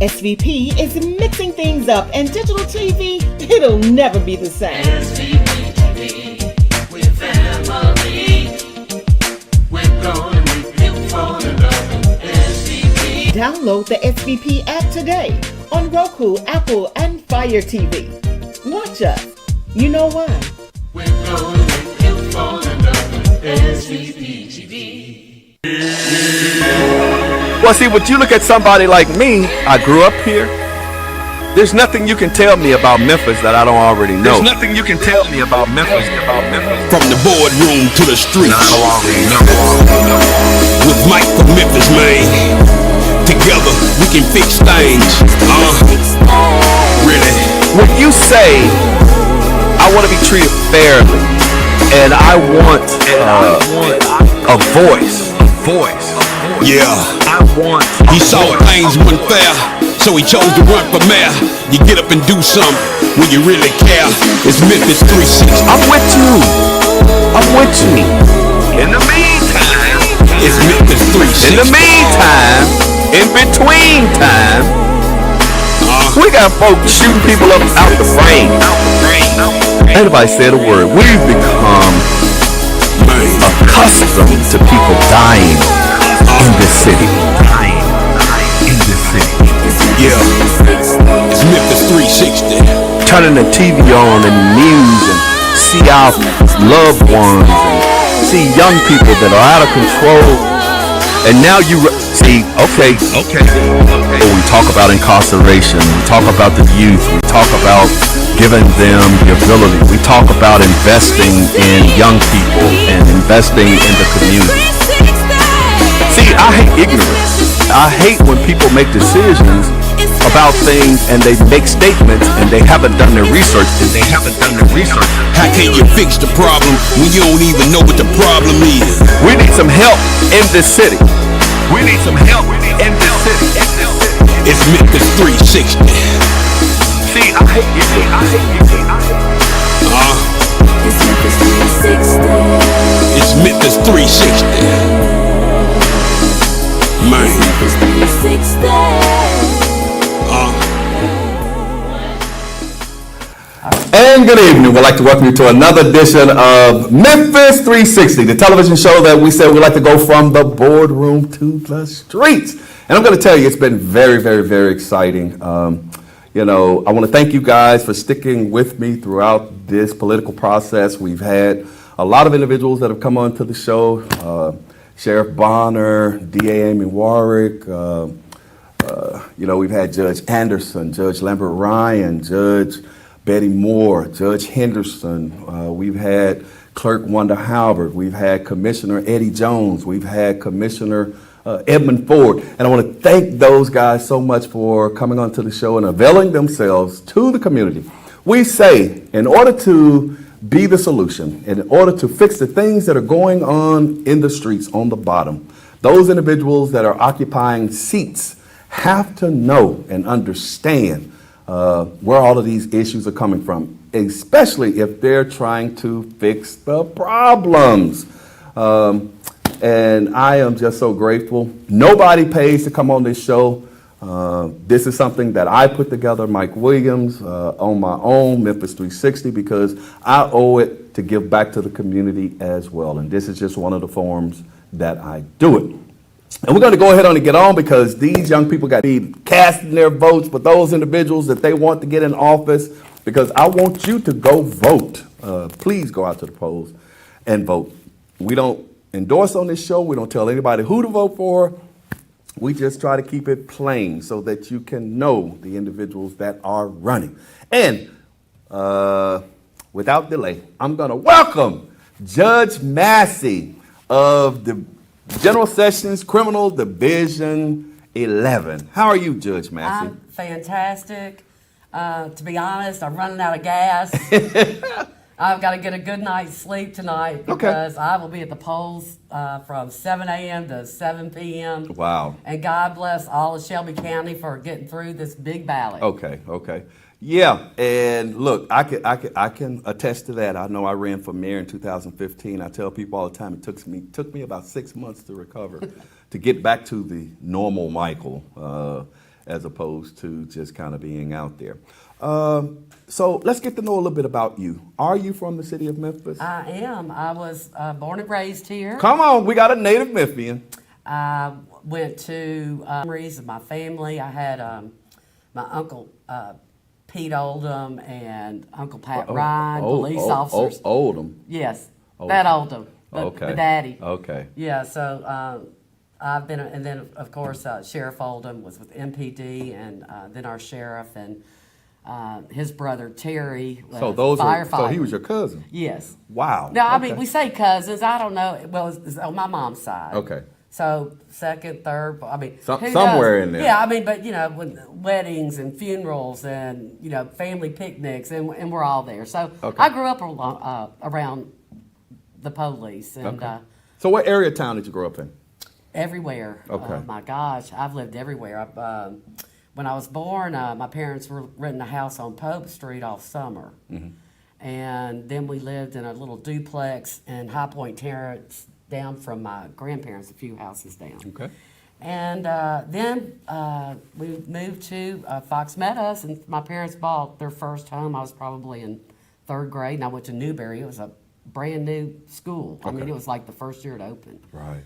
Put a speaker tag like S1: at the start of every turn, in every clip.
S1: SVP is mixing things up, and digital TV, it'll never be the same.
S2: SVP TV, we're family. We're gonna make you fall in love with SVP.
S1: Download the SVP app today on Roku, Apple, and Fire TV. Watch us. You know why?
S2: We're gonna make you fall in love with SVP TV.
S3: Well, see, when you look at somebody like me, I grew up here. There's nothing you can tell me about Memphis that I don't already know.
S4: There's nothing you can tell me about Memphis.
S5: From the boardroom to the streets.
S4: I don't already know.
S5: With Mike from Memphis, man. Together we can fix things. Really?
S3: When you say, I want to be treated fairly, and I want a voice.
S5: Yeah. He saw things weren't fair, so he chose to run for mayor. You get up and do something when you really care. It's Memphis 360.
S3: I'm with you.
S4: In the meantime,
S5: It's Memphis 360.
S3: In the meantime, in between time, we got folks shooting people up out the frame. Ain't nobody said a word. We've become accustomed to people dying in this city.
S5: Yeah. It's Memphis 360.
S3: Turning the TV on and the news and see our loved ones and see young people that are out of control. And now you see, okay. We talk about incarceration. We talk about the youth. We talk about giving them the ability. We talk about investing in young people and investing in the community. See, I hate ignorance. I hate when people make decisions about things and they make statements and they haven't done their research.
S5: How can you fix the problem when you don't even know what the problem is?
S3: We need some help in this city.
S5: It's Memphis 360.
S3: See, I hate ignorance.
S6: It's Memphis 360.
S5: It's Memphis 360. Man.
S6: Memphis 360.
S3: And good evening. We'd like to welcome you to another edition of Memphis 360, the television show that we said we like to go from the boardroom to the streets. And I'm going to tell you, it's been very, very, very exciting. I want to thank you guys for sticking with me throughout this political process. We've had a lot of individuals that have come onto the show. Sheriff Bonner, DA Amy Warwick, we've had Judge Anderson, Judge Lambert Ryan, Judge Betty Moore, Judge Henderson. We've had Clerk Wanda Halbert. We've had Commissioner Eddie Jones. We've had Commissioner Edmund Ford. And I want to thank those guys so much for coming onto the show and availing themselves to the community. We say, in order to be the solution, in order to fix the things that are going on in the streets on the bottom, those individuals that are occupying seats have to know and understand where all of these issues are coming from, especially if they're trying to fix the problems. And I am just so grateful. Nobody pays to come on this show. This is something that I put together, Mike Williams, on my own, Memphis 360, because I owe it to give back to the community as well. And this is just one of the forms that I do it. And we're going to go ahead on and get on because these young people got to be casting their votes for those individuals that they want to get in office, because I want you to go vote. Please go out to the polls and vote. We don't endorse on this show. We don't tell anybody who to vote for. We just try to keep it plain so that you can know the individuals that are running. And without delay, I'm going to welcome Judge Massey of the General Sessions Criminal Division 11. How are you, Judge Massey?
S7: I'm fantastic. To be honest, I'm running out of gas. I've got to get a good night's sleep tonight because I will be at the polls from 7 a.m. to 7 p.m.
S3: Wow.
S7: And God bless all of Shelby County for getting through this big ballot.
S3: Okay. Yeah, and look, I can attest to that. I know I ran for mayor in 2015. I tell people all the time it took me about 6 months to recover, to get back to the normal Michael. as opposed to just kind of being out there. So let's get to know a little bit about you. Are you from the city of Memphis?
S7: I am. I was born and raised here.
S3: Come on, we got a native Memphian.
S7: I went to memories of my family. I had my uncle Pete Oldham and Uncle Pat Ryan, police officers.
S3: Oldham.
S7: Yes,
S3: Okay.
S7: that Oldham,
S3: Okay.
S7: the daddy.
S3: Okay.
S7: Yeah, so I've been, and then of course Sheriff Oldham was with MPD, and then our sheriff and his brother Terry was
S3: So those
S7: firefighter.
S3: so he was your cousin.
S7: Yes.
S3: Wow.
S7: No, I
S3: Okay.
S7: mean we say cousins. I don't know. Well, it's on my mom's side.
S3: Okay.
S7: So second, third. I mean, who
S3: somewhere
S7: knows?
S3: in there.
S7: Yeah, I mean, but you know, when weddings and funerals and you know family picnics, and we're all there. So
S3: Okay.
S7: I grew up around the police and
S3: Okay. So what area of town did you grow up in?
S7: everywhere.
S3: Okay.
S7: Oh my gosh, I've lived everywhere. When I was born, my parents were renting a house on Pope Street off Summer, and then we lived in a little duplex in High Point Terrace, down from my grandparents, a few houses down.
S3: Okay.
S7: And then we moved to Fox Meadows, and my parents bought their first home. I was probably in third grade, and I went to Newberry. It was a brand new school. I mean,
S3: Okay.
S7: it was like the first year it opened.
S3: Right.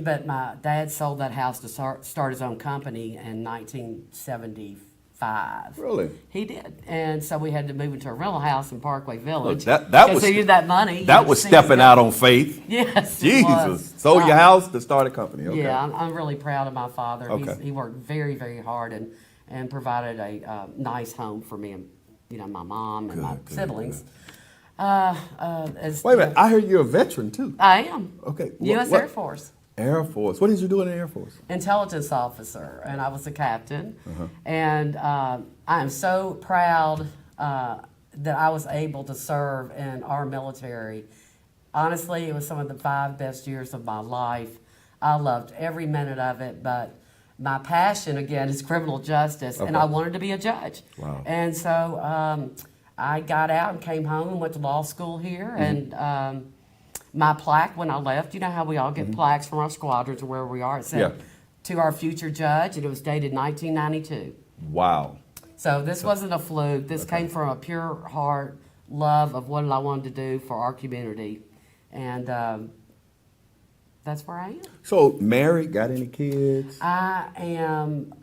S7: But my dad sold that house to start his own company in 1975.
S3: Really?
S7: He did, and so we had to move into a rental house in Parkway Village.
S3: that
S7: 'cause
S3: was-
S7: he needed that money.
S3: That was stepping out on faith.
S7: Yes, it
S3: Jesus.
S7: was.
S3: Sold your house to start a company. Okay.
S7: Yeah, I'm really proud of my father.
S3: Okay.
S7: He worked very, very hard and provided a nice home for me and my mom and my
S3: Good,
S7: siblings.
S3: Wait a minute. I heard you're a veteran too.
S7: I am.
S3: Okay.
S7: U.S.
S3: What-
S7: Air Force.
S3: Air Force. What did you do in the Air Force?
S7: Intelligence officer, and I was a captain.
S3: Uh-huh.
S7: And I am so proud that I was able to serve in our military. Honestly, it was some of the 5 best years of my life. I loved every minute of it, but my passion, again, is criminal justice, and I wanted to be a judge.
S3: Wow.
S7: And so I got out and came home and went to law school here, and my plaque when I left, you know how we all get plaques from our squadrons or wherever we are, it said,
S3: Yeah.
S7: to our future judge, and it was dated 1992.
S3: Wow.
S7: So this wasn't a fluke. This came from a pure heart love of what I wanted to do for our community. And that's where I am.
S3: So married, got any kids?
S7: I am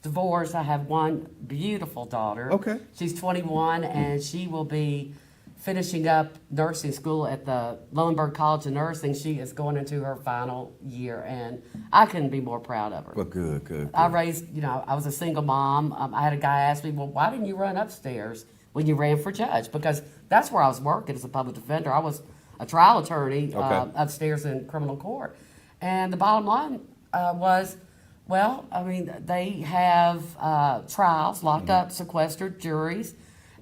S7: divorced. I have one beautiful daughter.
S3: Okay.
S7: She's 21, and she will be finishing up nursing school at the Lowenberg College of Nursing. She is going into her final year, and I couldn't be more proud of her.
S3: Well, good.
S7: I raised, I was a single mom. I had a guy ask me, well, why didn't you run upstairs when you ran for judge? Because that's where I was working as a public defender. I was a trial attorney
S3: Okay.
S7: upstairs in criminal court. And the bottom line was, well, I mean, they have trials, locked up, sequestered juries,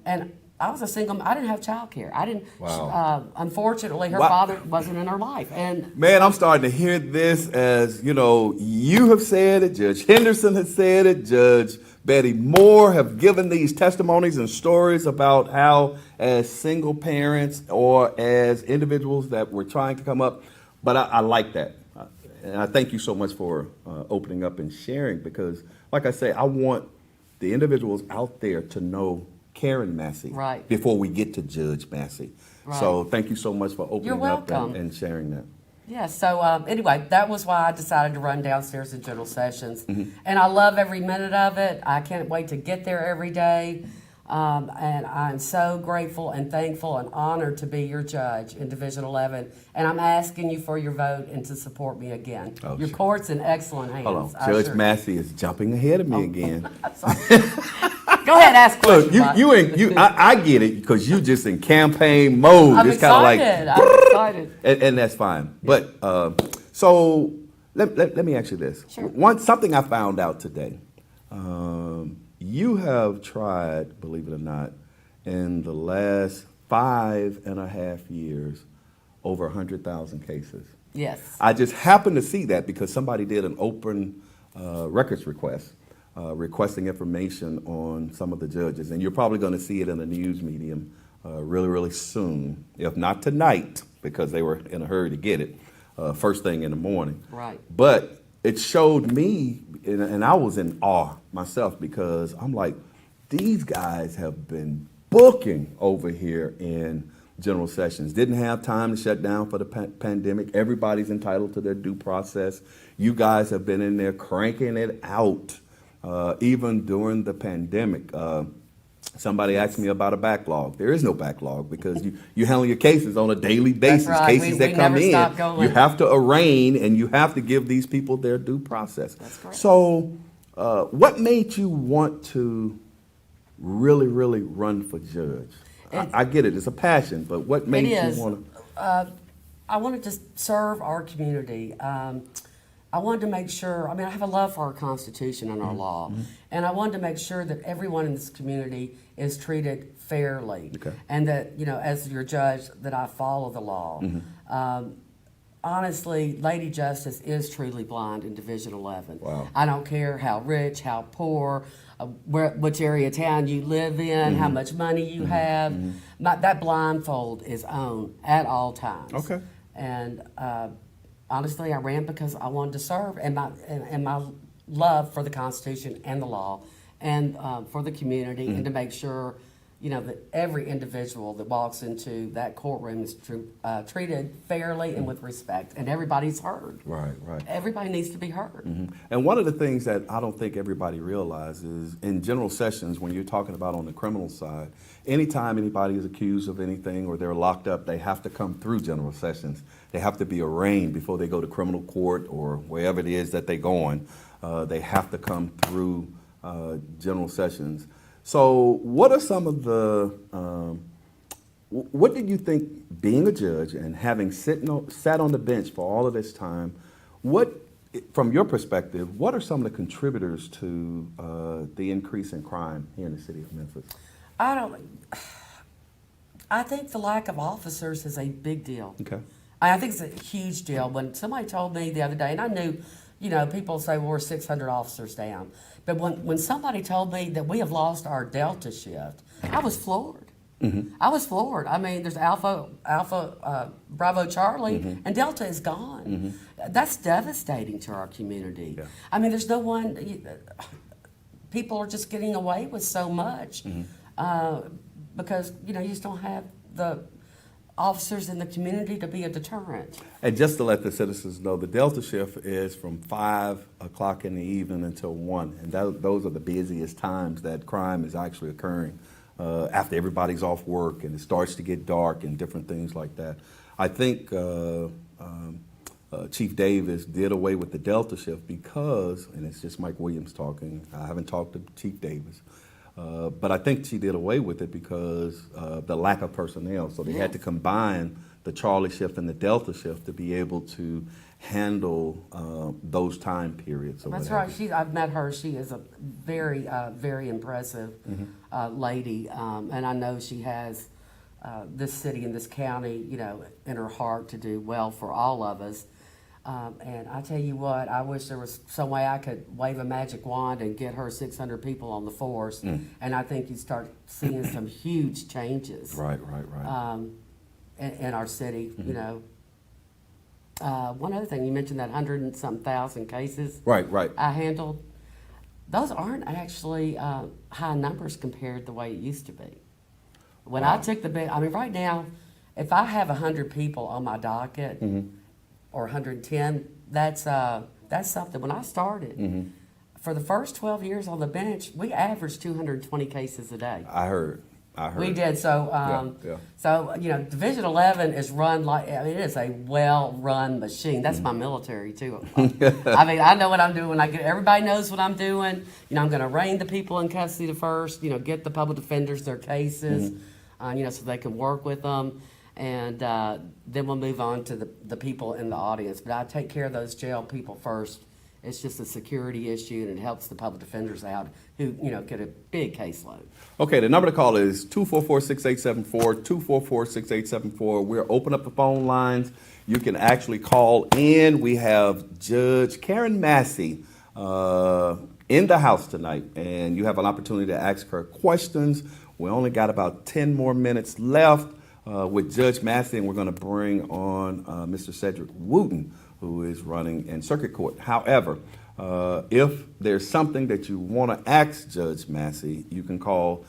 S7: and I was a single. I didn't have child care. I didn't.
S3: Wow.
S7: Unfortunately, her
S3: Wow.
S7: father wasn't in her life, and
S3: Man, I'm starting to hear this as, you have said it, Judge Henderson has said it, Judge Betty Moore have given these testimonies and stories about how as single parents or as individuals that were trying to come up, but I like that. And I thank you so much for opening up and sharing because, like I say, I want the individuals out there to know Karen Massey
S7: Right.
S3: before we get to Judge Massey.
S7: Right.
S3: So thank you so much for
S7: You're
S3: opening up
S7: welcome.
S3: and sharing that.
S7: yeah. So anyway, that was why I decided to run downstairs in General Sessions,
S3: Mm-hmm.
S7: and I love every minute of it. I can't wait to get there every day, and I'm so grateful and thankful and honored to be your judge in Division 11. And I'm asking you for your vote and to support me again.
S3: Oh,
S7: your
S3: sure.
S7: court's in excellent hands.
S3: Hold on.
S7: I
S3: Judge
S7: assure you.
S3: Massey is jumping ahead of me again.
S7: Go ahead, ask
S3: Look,
S7: questions.
S3: I get it because you just in campaign mode.
S7: I'm
S3: It's kind of
S7: excited.
S3: like,
S7: I'm excited.
S3: and that's fine. But so let me ask you this.
S7: Sure.
S3: Something I found out today. You have tried, believe it or not, in the last 5.5 years, over 100,000 cases.
S7: Yes.
S3: I just happened to see that because somebody did an open records request, requesting information on some of the judges. And you're probably going to see it in the news medium really, really soon, if not tonight, because they were in a hurry to get it, first thing in the morning.
S7: Right.
S3: But it showed me, and I was in awe myself because I'm like, these guys have been booking over here in General Sessions. Didn't have time to shut down for the pandemic. Everybody's entitled to their due process. You guys have been in there cranking it out, even during the pandemic. Somebody asked me about a backlog. There is no backlog because you handle your cases on a daily basis.
S7: That's right.
S3: Cases
S7: We
S3: that come
S7: never
S3: in,
S7: stop going.
S3: you have to arraign and you have to give these people their due process.
S7: That's correct.
S3: So, what made you want to really, really run for judge? I get it; it's a passion, but what made you want to?
S7: I wanted to serve our community. I wanted to make sure, I mean, I have a love for our Constitution and our law, and I wanted to make sure that everyone in this community is treated fairly, and that, you know, as your judge, that I follow the law. Honestly, Lady Justice is truly blind in Division 11.
S3: Wow.
S7: I don't care how rich, how poor, which area of town you live in, how much money you have. That blindfold is on at all times.
S3: Okay.
S7: And honestly, I ran because I wanted to serve, and my love for the Constitution and the law, and for the community, and to make sure, you know, that every individual that walks into that courtroom is treated fairly and with respect, and everybody's heard.
S3: Right, right.
S7: Everybody needs to be heard.
S3: And one of the things that I don't think everybody realizes in General Sessions, when you're talking about on the criminal side, anytime anybody is accused of anything or they're locked up, they have to come through General Sessions. They have to be arraigned before they go to criminal court or wherever it is that they're going. They have to come through General Sessions. So what are some of the, what did you think, being a judge and having sat on the bench for all of this time, what, from your perspective, what are some of the contributors to the increase in crime here in the city of Memphis?
S7: I think the lack of officers is a big deal.
S3: Okay.
S7: I think it's a huge deal. When somebody told me the other day, and I knew, you know, people say, well, we're 600 officers down. But when somebody told me that we have lost our Delta shift, I was floored. I was floored. I mean, there's Alpha, Bravo, Charlie, and Delta is gone. That's devastating to our community.
S3: Yeah.
S7: I mean, there's no one, people are just getting away with so much because, you know, you just don't have the officers in the community to be a deterrent.
S3: And just to let the citizens know, the Delta shift is from 5 o'clock in the evening until 1. And those are the busiest times that crime is actually occurring after everybody's off work and it starts to get dark and different things like that. I think Chief Davis did away with the Delta shift because, and it's just Mike Williams talking, I haven't talked to Chief Davis, but I think she did away with it because of the lack of personnel. So they had to combine the Charlie shift and the Delta shift to be able to handle those time periods.
S7: That's right. I've met her. She is a very, very impressive lady, and I know she has this city and this county, you know, in her heart to do well for all of us. And I tell you what, I wish there was some way I could wave a magic wand and get her 600 people on the force, and I think you'd start seeing some huge changes.
S3: Right.
S7: In our city, you know. One other thing, you mentioned that 100 and some thousand cases
S3: Right.
S7: I handled. Those aren't actually high numbers compared to the way it used to be. When I took the bid, I mean, right now, if I have 100 people on my docket, or 110, that's something. When I started, for the first 12 years on the bench, we averaged 220 cases a day.
S3: I heard.
S7: We did. So, so you know, Division 11 is run like, I mean, it is a well-run machine. That's my military too. I mean, I know what I'm doing. Everybody knows what I'm doing. You know, I'm going to arraign the people in custody first. You know, get the public defenders their cases. You know, so they can work with them. And then we'll move on to the people in the audience. But I take care of those jail people first. It's just a security issue, and it helps the public defenders out who, you know, get a big caseload.
S3: Okay, the number to call is 244-6874, 244-6874. We're open up the phone lines. You can actually call in. We have Judge Karen Massey in the house tonight, and you have an opportunity to ask her questions. We only got about 10 more minutes left with Judge Massey, and we're going to bring on Mr. Cedric Wooten, who is running in circuit court. However, if there's something that you want to ask Judge Massey, you can call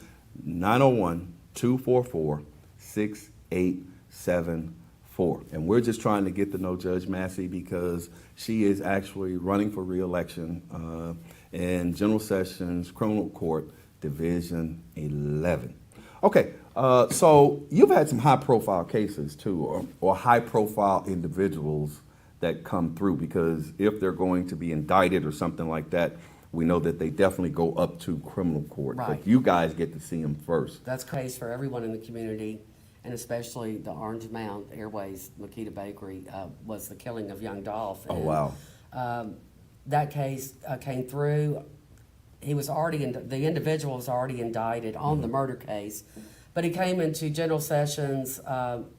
S3: 901-244-6874. And we're just trying to get to know Judge Massey because she is actually running for re-election in General Sessions Criminal Court, Division 11. Okay, so you've had some high-profile cases too, or high-profile individuals that come through, because if they're going to be indicted or something like that, we know that they definitely go up to criminal court.
S7: Right.
S3: But you guys get to see them first.
S7: That's the case for everyone in the community, and especially the Orange Mound Airways Makita Bakery was the killing of young Dolph.
S3: Oh,
S7: And,
S3: wow.
S7: that case came through. He was already the individual was already indicted on the murder case, but he came into General Sessions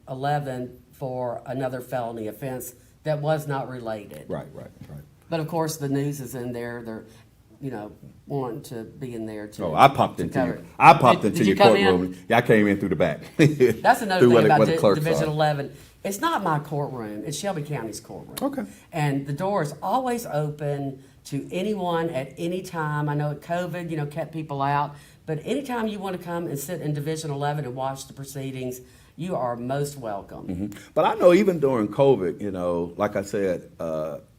S7: 11 for another felony offense that was not related.
S3: Right.
S7: But of course, the news is in there. They're, wanting to be in there too.
S3: Oh, I popped into
S7: cover
S3: you.
S7: it.
S3: I popped
S7: Did
S3: into
S7: you
S3: your
S7: come in?
S3: courtroom. Yeah, I came in through the back.
S7: That's another
S3: Through
S7: thing
S3: where
S7: about
S3: the clerks
S7: Division
S3: are.
S7: 11. It's not my courtroom. It's Shelby County's courtroom.
S3: Okay.
S7: And the door is always open to anyone at any time. I know COVID, kept people out. But anytime you want to come and sit in Division 11 and watch the proceedings, you are most welcome.
S3: But I know even during COVID, like I said,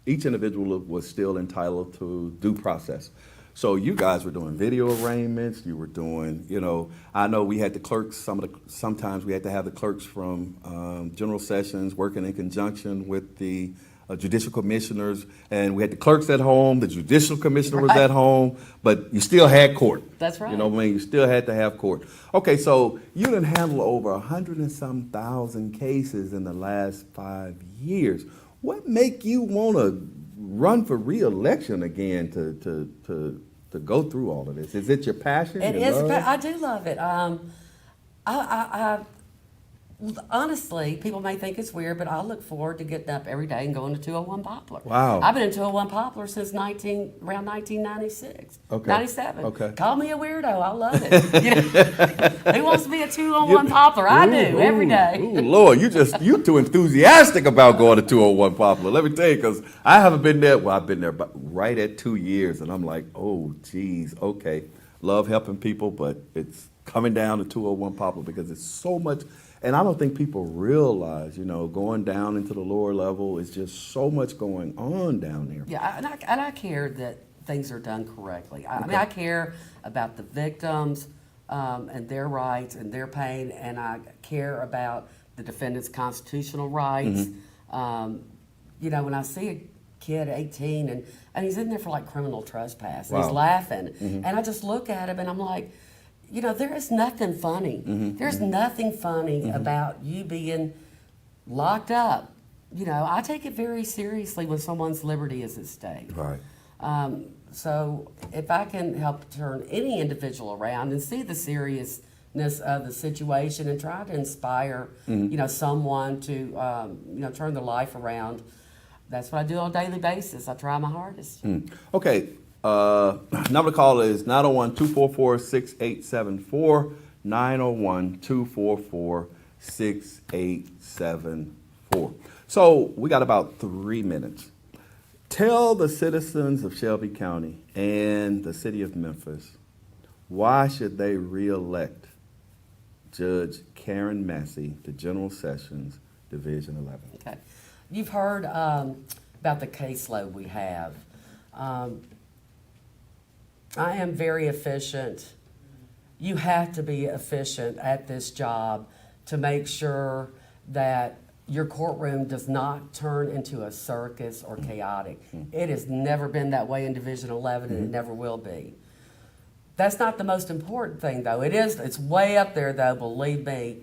S3: each individual was still entitled to due process. So you guys were doing video arraignments. You were doing, I know we had the clerks. Sometimes we had to have the clerks from General Sessions working in conjunction with the judicial commissioners, and we had the clerks at home. The judicial commissioner was
S7: Right.
S3: at home, but you still had court.
S7: That's right.
S3: You know what I mean? You still had to have court. Okay, so you done handle over 100 and some thousand cases in the last 5 years. What make you want to run for re-election again to go through all of this? Is it your passion?
S7: It
S3: your
S7: is.
S3: love?
S7: I do love it. Honestly, people may think it's weird, but I look forward to getting up every day and going to 201 Poplar.
S3: Wow.
S7: I've been in 201 Poplar since around 1996.
S3: Okay.
S7: 97.
S3: Okay.
S7: Call me a weirdo. I love it. Who wants to be a 201 Poplar? I do every day.
S3: Ooh, Lord, you too enthusiastic about going to 201 Poplar. Let me tell you, because I haven't been there. Well, I've been there right at 2 years, and I'm like, oh, geez, okay. Love helping people, but it's coming down to 201 Poplar because it's so much. And I don't think people realize, going down into the lower level is just so much going on down there.
S7: Yeah, and I care that things are done correctly. I mean, I care about the victims and their rights and their pain, and I care about the defendant's constitutional rights. When I see a kid 18 and he's in there for like criminal trespass, and he's
S3: Wow.
S7: laughing, and I just look at him and I'm like, there is nothing funny. There's nothing funny about you being locked up. I take it very seriously when someone's liberty is at stake.
S3: Right.
S7: So if I can help turn any individual around and see the seriousness of the situation and try to inspire, someone to, turn their life around, that's what I do on a daily basis. I try my hardest.
S3: Okay. Number to call is 901-244-6874, 901-244-6874. So we got about 3 minutes. Tell the citizens of Shelby County and the city of Memphis, why should they re-elect Judge Karen Massey to General Sessions, Division 11?
S7: Okay. You've heard about the caseload we have. I am very efficient. You have to be efficient at this job to make sure that your courtroom does not turn into a circus or chaotic. It has never been that way in Division 11, and it never will be. That's not the most important thing, though. It's way up there, though, believe me.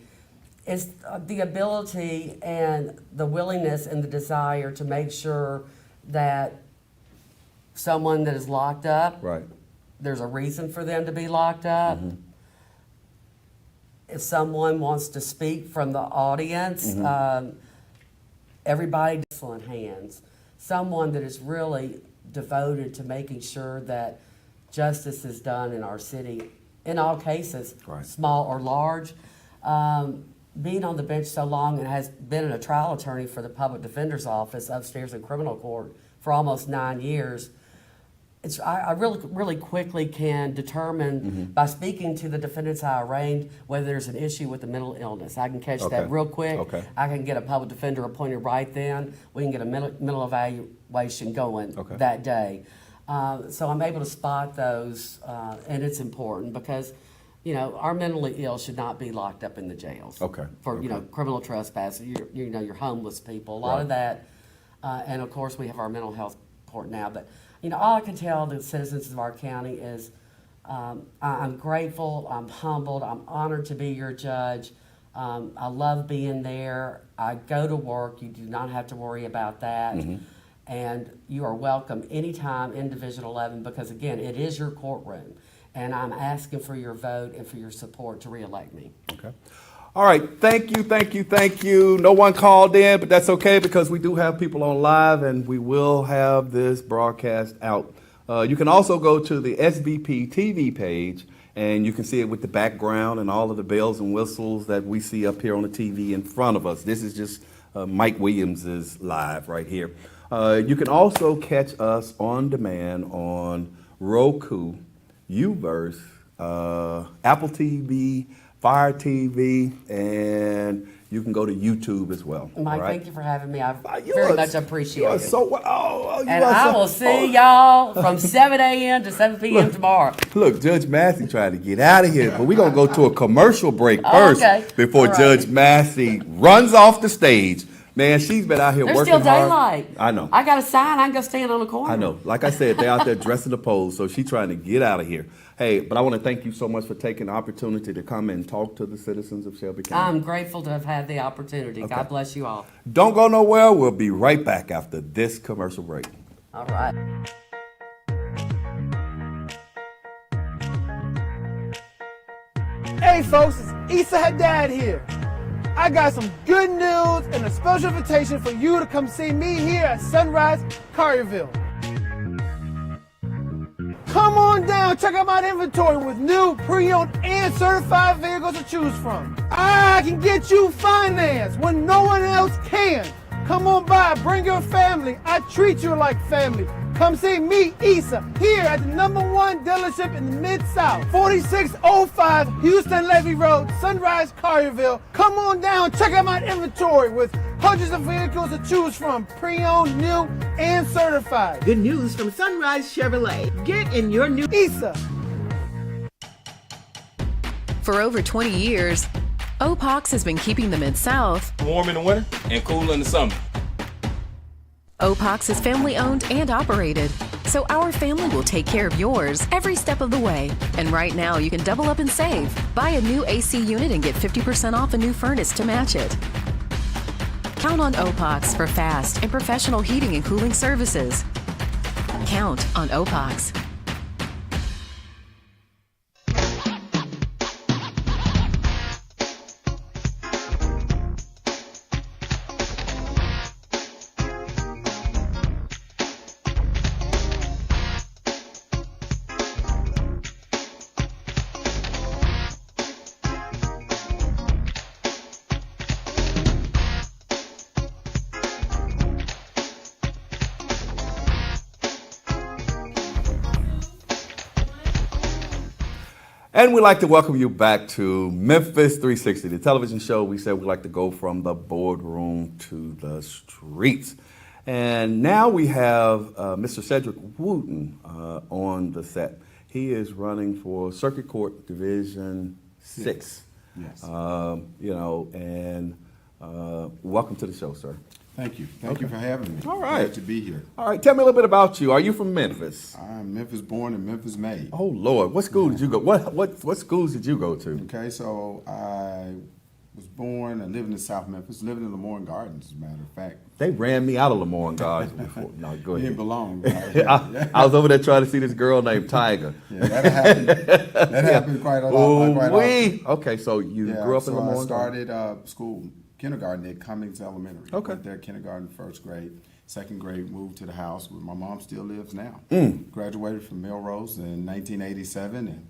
S7: It's the ability and the willingness and the desire to make sure that someone that is locked up,
S3: Right.
S7: there's a reason for them to be locked up. If someone wants to speak from the audience, everybody excellent hands. Someone that is really devoted to making sure that justice is done in our city, in all cases,
S3: Right.
S7: small or large. being on the bench so long and has been a trial attorney for the public defender's office upstairs in criminal court for almost 9 years, I really quickly can determine by speaking to the defendants I arraigned whether there's an issue with the mental illness. I can catch that real quick.
S3: Okay.
S7: I can get a public defender appointed right then. We can get a mental evaluation going that day. So I'm able to spot those, and it's important because, you know, our mentally ill should not be locked up in the jails. For you know, criminal trespass. You're homeless people. A lot of that, and of course we have our mental health court now. But you know, all I can tell the citizens of our county is I'm grateful, I'm humbled, I'm honored to be your judge. I love being there. I go to work. You do not have to worry about that. And you are welcome anytime in Division 11 because, again, it is your courtroom. And I'm asking for your vote and for your support to reelect me.
S3: Okay. All right. Thank you, thank you, thank you. No one called in, but that's okay because we do have people on live and we will have this broadcast out. You can also go to the SVP TV page and you can see it with the background and all of the bells and whistles that we see up here on the TV in front of us. This is just Mike Williams' live right here. You can also catch us on demand on Roku, Uverse, Apple TV, Fire TV, and you can go to YouTube as well.
S7: Mike, thank you for having me. I very much appreciate it. And I will see y'all from 7 a.m. to 7 p.m. tomorrow.
S3: Look, Judge Massey trying to get out of here, but we're going to go to a commercial break first before Judge Massey runs off the stage. Man, she's been out here
S7: There's
S3: working hard.
S7: There's still daylight.
S3: I know.
S7: I got a sign. I can go stand on the corner.
S3: I know. Like I said, they're out there dressing the poles, so she's trying to get out of here. Hey, but I want to thank you so much for taking the opportunity to come and talk to the citizens of Shelby County.
S7: I'm grateful to have had the opportunity. God bless you all.
S3: Don't go nowhere. We'll be right back after this commercial break.
S7: All right.
S8: Hey folks, it's Issa Haddad here. I got some good news and a special invitation for you to come see me here at Sunrise Collierville. Come on down, check out my inventory with new, pre-owned, and certified vehicles to choose from. I can get you finance when no one else can. Come on by, bring your family. I treat you like family. Come see me, Issa, here at the #1 dealership in the Mid-South, 4605 Houston Levy Road, Sunrise Collierville. Come on down, check out my inventory with hundreds of vehicles to choose from, pre-owned, new, and certified.
S1: Good news from Sunrise Chevrolet. Get in your new
S8: Issa.
S9: For over 20 years, OPOX has been keeping the Mid-South
S4: Warm in the winter and cool in the summer.
S9: OPOX is family owned and operated, so our family will take care of yours every step of the way. And right now, you can double up and save. Buy a new AC unit and get 50% off a new furnace to match it. Count on OPOX for fast and professional heating and cooling services. Count on OPOX.
S3: And we'd like to welcome you back to Memphis 360, the television show. We said we'd like to go from the boardroom to the streets. And now we have Mr. Cedric Wooten on the set. He is running for Circuit Court Division 6.
S10: Yes.
S3: And welcome to the show, sir.
S10: Thank you. Thank you for having me.
S3: All right.
S10: Glad to be here.
S3: All right. Tell me a little bit about you. Are you from Memphis?
S10: I'm Memphis born and Memphis made.
S3: Oh, Lord. What school did you go? What schools did you go to?
S10: Okay, so I was born and lived in South Memphis, living in Lemoyne Gardens, as a matter of fact.
S3: They ran me out of Lemoyne Gardens before. No, go
S10: You
S3: ahead.
S10: didn't belong.
S3: I was over there trying to see this girl named Tiger.
S10: Yeah, that happened. That happened quite a lot. Quite often.
S3: Okay, so you grew up in Lemoyne?
S10: I started school, kindergarten at Cummings Elementary.
S3: Okay.
S10: Went there kindergarten, first grade. Second grade, moved to the house where my mom still lives now.
S3: Mm.
S10: Graduated from Melrose in 1987 and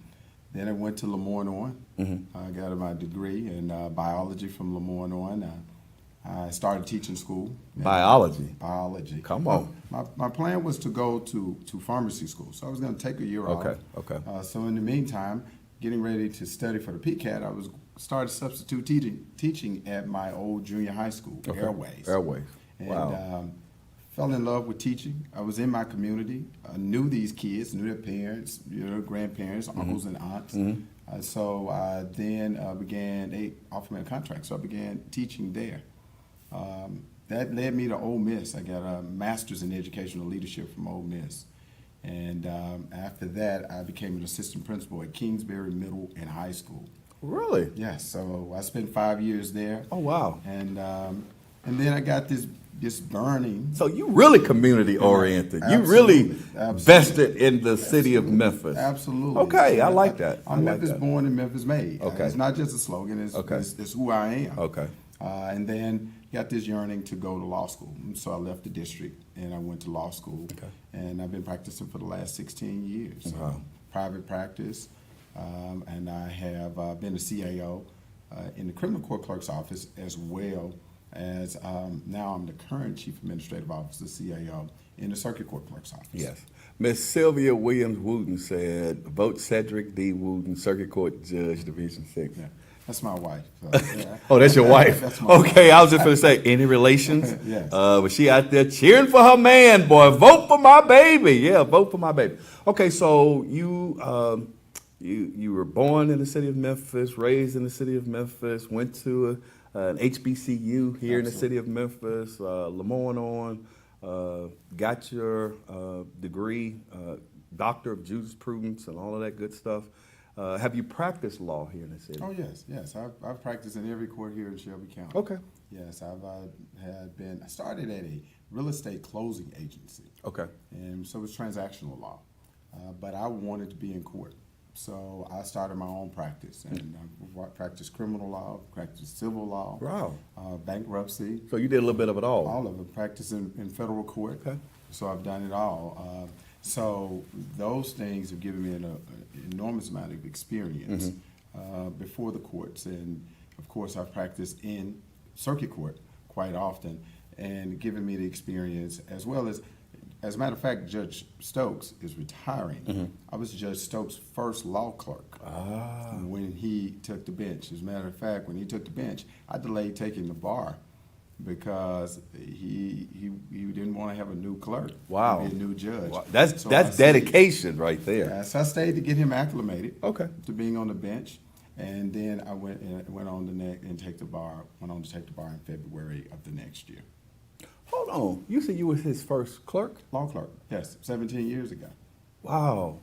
S10: Then I went to Lemoyne on. I got my degree in biology from Lemoyne on. I started teaching school.
S3: Biology?
S10: Biology.
S3: Come on.
S10: My plan was to go to pharmacy school, so I was going to take a year off.
S3: Okay.
S10: So in the meantime, getting ready to study for the PCAT, I started substitute teaching at my old junior high school, Airways. And,
S3: Wow.
S10: fell in love with teaching. I was in my community. I knew these kids, knew their parents, grandparents, uncles and aunts. So I then they offered me a contract, so I began teaching there. That led me to Ole Miss. I got a master's in educational leadership from Ole Miss. And after that, I became an assistant principal at Kingsbury Middle and High School.
S3: Really?
S10: Yes, so I spent 5 years there.
S3: Oh, wow.
S10: And then I got this burning.
S3: So you really community oriented. You really vested in the city of Memphis.
S10: Absolutely.
S3: Okay, I like that.
S10: I'm Memphis born and Memphis made.
S3: Okay.
S10: It's not just a slogan, it's who I am.
S3: Okay.
S10: And then got this yearning to go to law school. And so I left the district and I went to law school.
S3: Okay.
S10: And I've been practicing for the last 16 years.
S3: Wow.
S10: Private practice. And I have been a CAO in the criminal court clerk's office as well as now I'm the current chief administrative officer, CAO, in the circuit court clerk's office.
S3: Yes. Miss Sylvia Williams Wooten said, vote Cedric D. Wooten, Circuit Court Judge, Division 6.
S10: Yeah, that's my wife. So, yeah.
S3: Oh, that's your wife?
S10: That's my
S3: okay, I was just going to say, any relations?
S10: Yes.
S3: But she out there cheering for her man, boy. Vote for my baby. Yeah, vote for my baby. Okay, so you were born in the city of Memphis, raised in the city of Memphis, went to an HBCU here in the city of Memphis, Lemoyne on, got your degree, Doctor of Jurisprudence and all of that good stuff. Have you practiced law here in the city?
S10: Oh, yes. I've practiced in every court here in Shelby County.
S3: Okay.
S10: Yes, I started at a real estate closing agency.
S3: Okay.
S10: And so it was transactional law. But I wanted to be in court. So I started my own practice and practiced criminal law, practiced civil law,
S3: Wow.
S10: Bankruptcy.
S3: So you did a little bit of it all.
S10: All of it. Practiced in federal court.
S3: Okay.
S10: So I've done it all. So those things have given me an enormous amount of experience before the courts. And of course, I've practiced in circuit court quite often and given me the experience as a matter of fact, Judge Stokes is retiring. I was Judge Stokes' first law clerk when he took the bench. As a matter of fact, when he took the bench, I delayed taking the bar because he didn't want to have a new clerk.
S3: Wow.
S10: Be a new judge.
S3: Wow. That's dedication right there.
S10: Yeah, so I stayed to get him acclimated
S3: to
S10: being on the bench. And then I went on to take the bar in February of the next year.
S3: Hold on. You said you was his first clerk?
S10: Law clerk, yes, 17 years ago.
S3: Wow.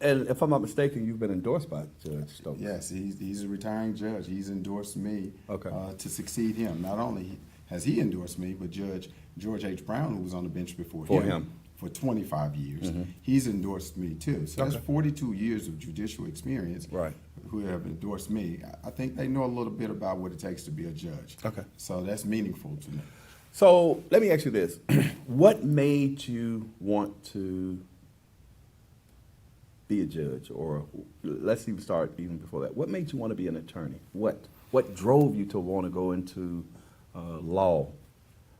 S3: And if I'm not mistaken, you've been endorsed by Judge Stokes.
S10: Yes, he's a retiring judge. He's endorsed me to succeed him. Not only has he endorsed me, but Judge George H. Brown, who was on the bench before him for 25 years, he's endorsed me too. So that's 42 years of judicial experience who have endorsed me. I think they know a little bit about what it takes to be a judge.
S3: Okay.
S10: So that's meaningful to me.
S3: So let me ask you this. What made you want to be a judge? Or let's even start even before that. What made you want to be an attorney? What drove you to want to go into law?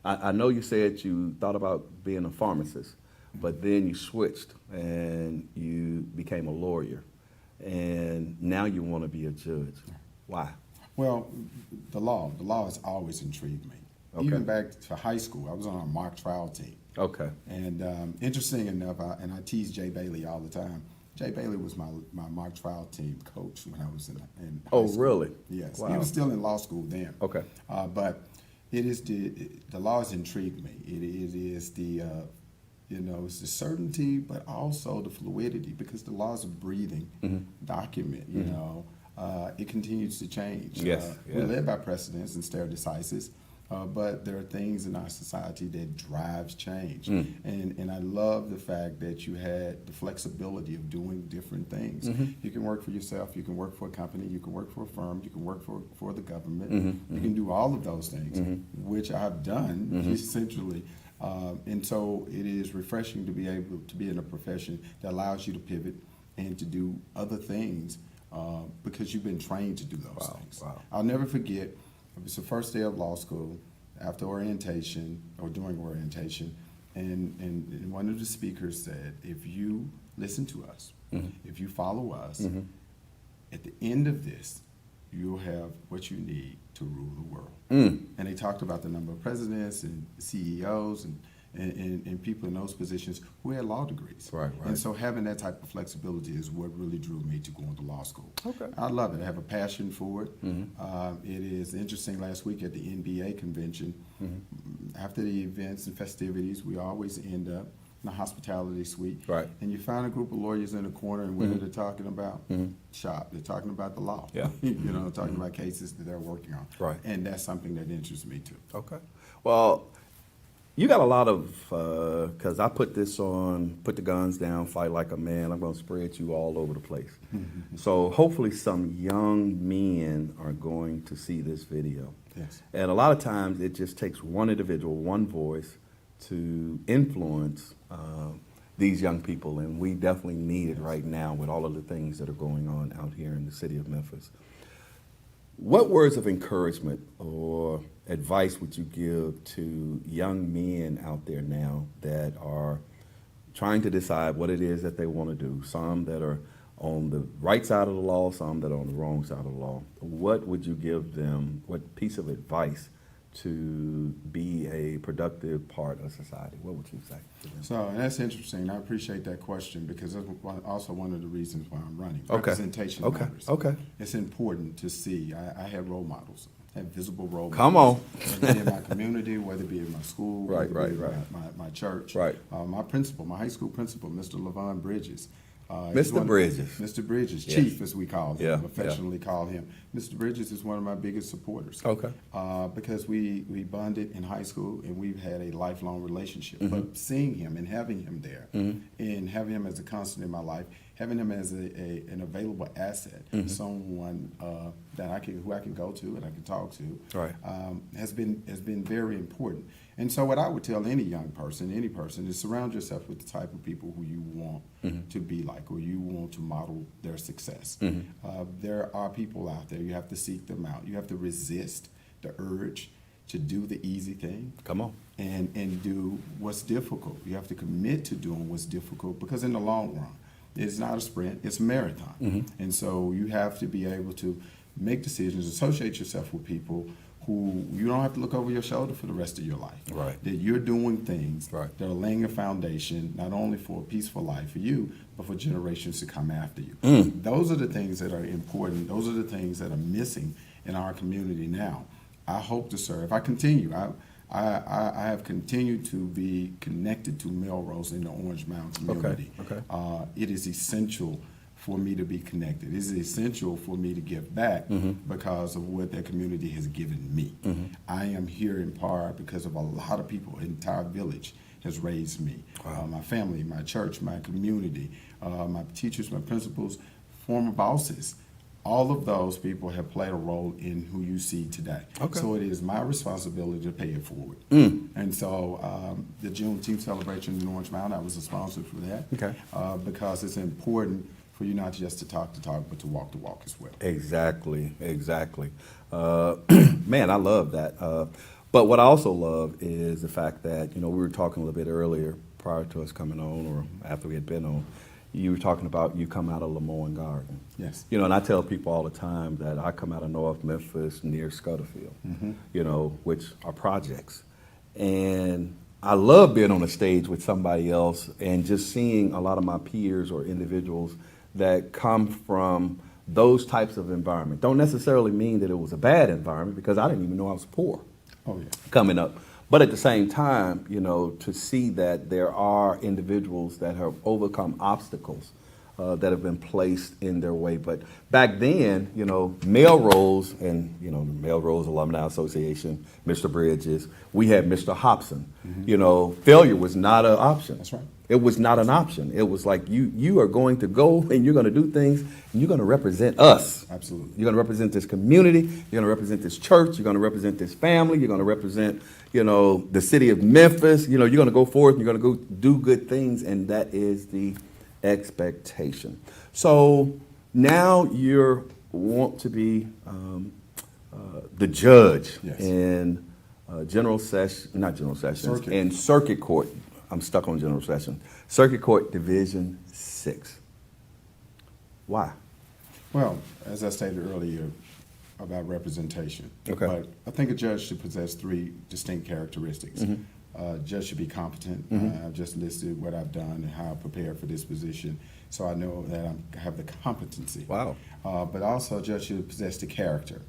S3: I know you said you thought about being a pharmacist, but then you switched and you became a lawyer. And now you want to be a judge. Why?
S10: Well, the law has always intrigued me.
S3: Okay.
S10: Even back to high school, I was on our mock trial team.
S3: Okay.
S10: And interesting enough, I tease Jay Bailey all the time. Jay Bailey was my mock trial team coach when I was in high school.
S3: Really?
S10: Yes.
S3: Wow.
S10: He was still in law school then.
S3: Okay.
S10: But it is the law has intrigued me. It is the it's the certainty, but also the fluidity, because the law is a breathing document. It continues to change.
S3: Yes.
S10: We're led by precedents and stare decisis. But there are things in our society that drives change. And I love the fact that you had the flexibility of doing different things. You can work for yourself, you can work for a company, you can work for a firm, you can work for the government. You can do all of those things, which I've done essentially. And so it is refreshing to be able to be in a profession that allows you to pivot, and to do other things because you've been trained to do those things.
S3: Wow.
S10: I'll never forget, it was the first day of law school, after orientation, or during orientation, and one of the speakers said, if you listen to us, if you follow us, at the end of this, you'll have what you need to rule the world. And they talked about the number of presidents and CEOs and people in those positions who had law degrees.
S3: Right.
S10: And so having that type of flexibility is what really drew me to going to law school.
S3: Okay.
S10: I love it. I have a passion for it. It is interesting. Last week at the NBA convention, after the events and festivities, we always end up in the hospitality suite.
S3: Right.
S10: And you find a group of lawyers in the corner, and what are they talking about? Shop. They're talking about the law.
S3: Yeah.
S10: Talking about cases that they're working on.
S3: Right.
S10: And that's something that interests me too.
S3: Okay. Well, you got a lot of, because I put this on, put the guns down, fight like a man. I'm going to spread you all over the place. So hopefully some young men are going to see this video.
S10: Yes.
S3: And a lot of times it just takes one individual, one voice to influence these young people. And we definitely need it right now with all of the things that are going on out here in the city of Memphis. What words of encouragement or advice would you give to young men out there now that are trying to decide what it is that they want to do? Some that are on the right side of the law, some that are on the wrong side of the law. What would you give them, what piece of advice to be a productive part of society? What would you say to them?
S10: So and that's interesting. I appreciate that question because that's also one of the reasons why I'm running.
S3: Okay.
S10: Representation
S3: Okay.
S10: matters.
S3: Okay.
S10: It's important to see. I have role models. I have visible role models.
S3: Come on.
S10: Whether it be in my community, whether it be in my school,
S3: Right,
S10: whether it be
S3: right,
S10: in my church.
S3: Right.
S10: My principal, my high school principal, Mr. LaVon Bridges.
S3: Mr. Bridges.
S10: Mr. Bridges,
S3: Yes.
S10: Chief as we call him,
S3: Yeah,
S10: affectionately call him. Mr. Bridges is one of my biggest supporters.
S3: Okay.
S10: Because we bonded in high school and we've had a lifelong relationship. But seeing him and having him there and having him as a constant in my life, having him as an available asset, someone that who I can go to and I can talk to,
S3: Right.
S10: has been very important. And so what I would tell any young person, any person, is surround yourself with the type of people who you want to be like or you want to model their success. There are people out there. You have to seek them out. You have to resist the urge to do the easy thing.
S3: Come on.
S10: And do what's difficult. You have to commit to doing what's difficult because in the long run, it's not a sprint, it's a marathon. And so you have to be able to make decisions, associate yourself with people who you don't have to look over your shoulder for the rest of your life.
S3: Right.
S10: That you're doing things
S3: Right.
S10: that are laying a foundation not only for a peaceful life for you, but for generations to come after you. Those are the things that are important. Those are the things that are missing in our community now. I hope to serve. I continue. I have continued to be connected to Melrose in the Orange Mountain community.
S3: Okay.
S10: It is essential for me to be connected. It is essential for me to give back because of what that community has given me. I am here in part because of a lot of people. An entire village has raised me.
S3: Wow.
S10: My family, my church, my community, my teachers, my principals, former bosses. All of those people have played a role in who you see today.
S3: Okay.
S10: So it is my responsibility to pay it forward. And so the Juneteenth celebration in Orange Mountain, I was a sponsor for that.
S3: Okay.
S10: Because it's important for you not just to talk, but to walk the walk as well.
S3: Exactly. Man, I love that. But what I also love is the fact that, we were talking a little bit earlier prior to us coming on or after we had been on, you were talking about you come out of Lemoyne Garden.
S10: Yes.
S3: And I tell people all the time that I come out of North Memphis near Scudderfield, which are projects. And I love being on a stage with somebody else and just seeing a lot of my peers or individuals that come from those types of environment. Don't necessarily mean that it was a bad environment because I didn't even know I was poor coming up. But at the same time, to see that there are individuals that have overcome obstacles that have been placed in their way. But back then, Melrose and, the Melrose Alumni Association, Mr. Bridges, we had Mr. Hobson. Failure was not an option.
S10: That's right.
S3: It was not an option. It was like you are going to go and you're going to do things and you're going to represent us.
S10: Absolutely.
S3: You're going to represent this community. You're going to represent this church. You're going to represent this family. You're going to represent, the city of Memphis. You're going to go forth and you're going to go do good things. And that is the expectation. So now you want to be the judge
S10: Yes.
S3: in general session, not general sessions,
S10: Circuit.
S3: in circuit court. I'm stuck on general session. Circuit Court Division 6. Why?
S10: Well, as I stated earlier about representation,
S3: Okay.
S10: but I think a judge should possess three distinct characteristics. Judge should be competent. I've just listed what I've done and how I prepared for this position, so I know that I have the competency.
S3: Wow.
S10: But also, a judge should possess the character.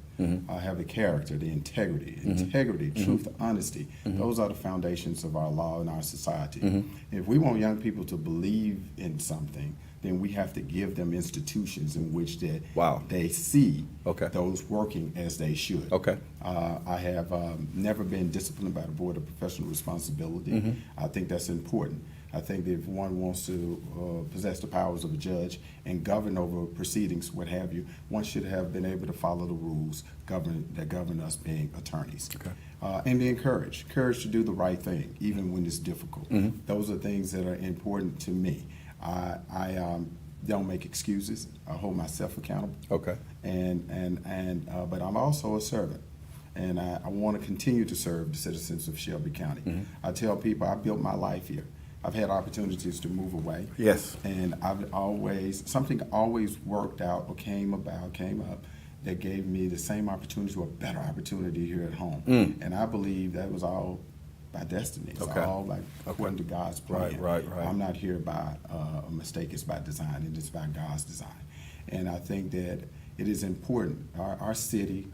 S10: I have the character, the integrity, truth, honesty. Those are the foundations of our law and our society. If we want young people to believe in something, then we have to give them institutions in which that
S3: Wow.
S10: they see
S3: Okay.
S10: those working as they should.
S3: Okay.
S10: I have never been disciplined by the Board of Professional Responsibility. I think that's important. I think that if one wants to possess the powers of a judge and govern over proceedings, what have you, one should have been able to follow the rules that govern us being attorneys.
S3: Okay.
S10: And be encouraged to do the right thing, even when it's difficult. Those are things that are important to me. I don't make excuses. I hold myself accountable.
S3: Okay.
S10: But I'm also a servant, and I want to continue to serve the citizens of Shelby County. I tell people I built my life here. I've had opportunities to move away.
S3: Yes.
S10: And something always worked out or came up that gave me the same opportunity or a better opportunity here at home. And I believe that was all by destiny. It's
S3: Okay.
S10: all like according to God's plan.
S3: Right.
S10: I'm not here by a mistake. It's by design, and it's by God's design. And I think that it is important. Our city,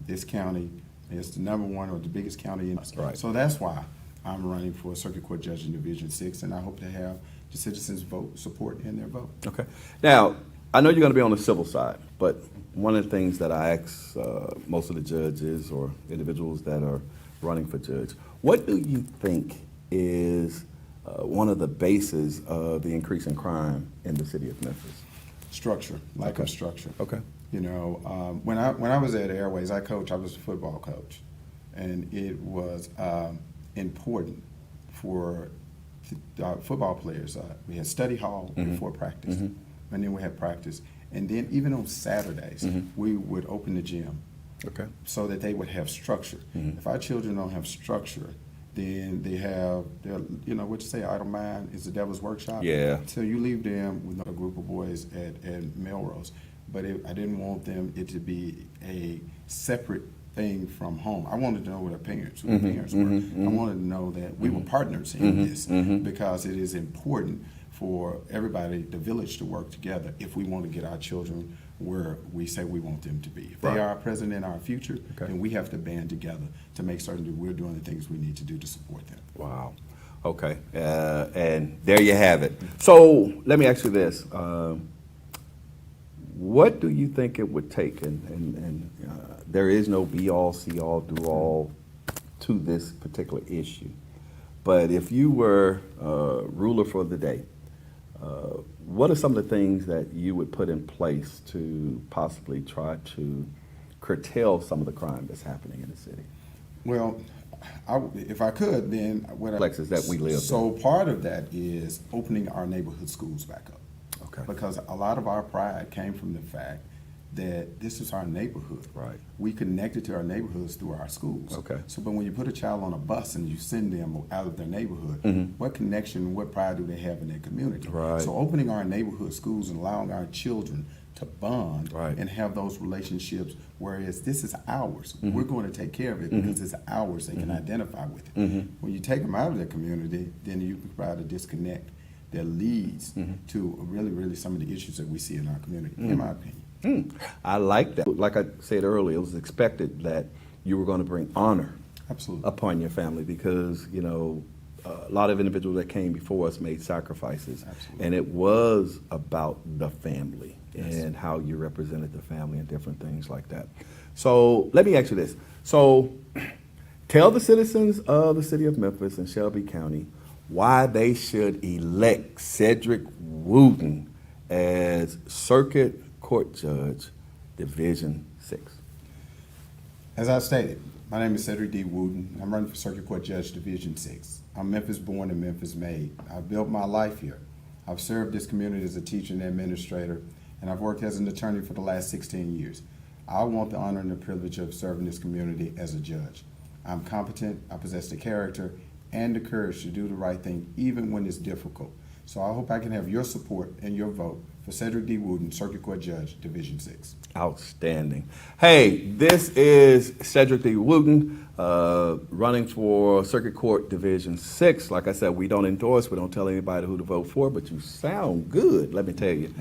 S10: this county, is the number one or the biggest county in us.
S3: Right.
S10: So that's why I'm running for Circuit Court Judge in Division 6, and I hope to have the citizens' support in their vote.
S3: Okay. Now, I know you're going to be on the civil side, but one of the things that I ask most of the judges or individuals that are running for judge, what do you think is one of the bases of the increase in crime in the city of Memphis?
S10: Structure, lack of structure.
S3: Okay.
S10: You know, when I was at Airways, I was a football coach, and it was important for football players. We had study hall before practice, and then we had practice, and then even on Saturdays we would open the gym,
S3: Okay.
S10: so that they would have structure. If our children don't have structure, then what you say, idle mind is the devil's workshop.
S3: Yeah.
S10: So you leave them with a group of boys at Melrose, but I didn't want it to be a separate thing from home. I wanted to know who their parents were. I wanted to know that we were partners in this, because it is important for everybody, the village, to work together if we want to get our children where we say we want them to be. If
S3: Right.
S10: they are our present and our future,
S3: Okay.
S10: then we have to band together to make certain that we're doing the things we need to do to support them.
S3: Wow. Okay. And there you have it. So let me ask you this. What do you think it would take? And there is no be-all, see-all, do-all to this particular issue. But if you were ruler for the day, what are some of the things that you would put in place to possibly try to curtail some of the crime that's happening in the city?
S10: Well, if I could, then
S3: Complexes that we live in.
S10: So part of that is opening our neighborhood schools back up.
S3: Okay.
S10: Because a lot of our pride came from the fact that this is our neighborhood.
S3: Right.
S10: We connected to our neighborhoods through our schools.
S3: Okay.
S10: So, but when you put a child on a bus and you send them out of their neighborhood, what connection, what pride do they have in their community?
S3: Right.
S10: So opening our neighborhood schools and allowing our children to bond
S3: Right.
S10: and have those relationships, whereas this is ours. We're going to take care of it because it's ours. They can identify with it. When you take them out of their community, then you can try to disconnect that leads to really some of the issues that we see in our community, in my opinion.
S3: I like that. Like I said earlier, it was expected that you were going to bring honor
S10: Absolutely.
S3: upon your family because, you know, a lot of individuals that came before us made sacrifices.
S10: Absolutely.
S3: And it was about the family
S10: Yes.
S3: and how you represented the family and different things like that. So let me ask you this. So tell the citizens of the city of Memphis and Shelby County why they should elect Cedric Wooten as Circuit Court Judge, Division 6.
S10: As I stated, my name is Cedric D. Wooten. I'm running for Circuit Court Judge, Division 6. I'm Memphis born and Memphis made. I built my life here. I've served this community as a teacher and administrator, and I've worked as an attorney for the last 16 years. I want the honor and the privilege of serving this community as a judge. I'm competent, I possess the character and the courage to do the right thing even when it's difficult. So I hope I can have your support and your vote for Cedric D. Wooten, Circuit Court Judge, Division 6.
S3: Outstanding. Hey, this is Cedric D. Wooten, running for Circuit Court Division 6. Like I said, we don't endorse, we don't tell anybody who to vote for, but you sound good, let me tell you.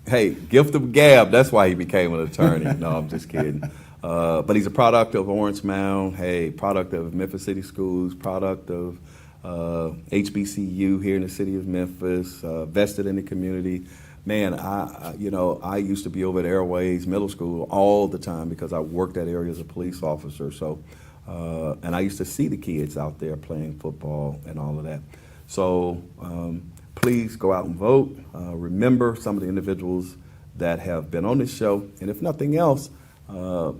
S3: Hey, gift of gab, that's why he became an attorney. No, I'm just kidding. But he's a product of Orange Mound, hey, product of Memphis City Schools, product of HBCU here in the city of Memphis, vested in the community. Man, I used to be over at Airways Middle School all the time because I worked that area as a police officer. So, and I used to see the kids out there playing football and all of that. So please go out and vote. Remember some of the individuals that have been on this show, and if nothing else,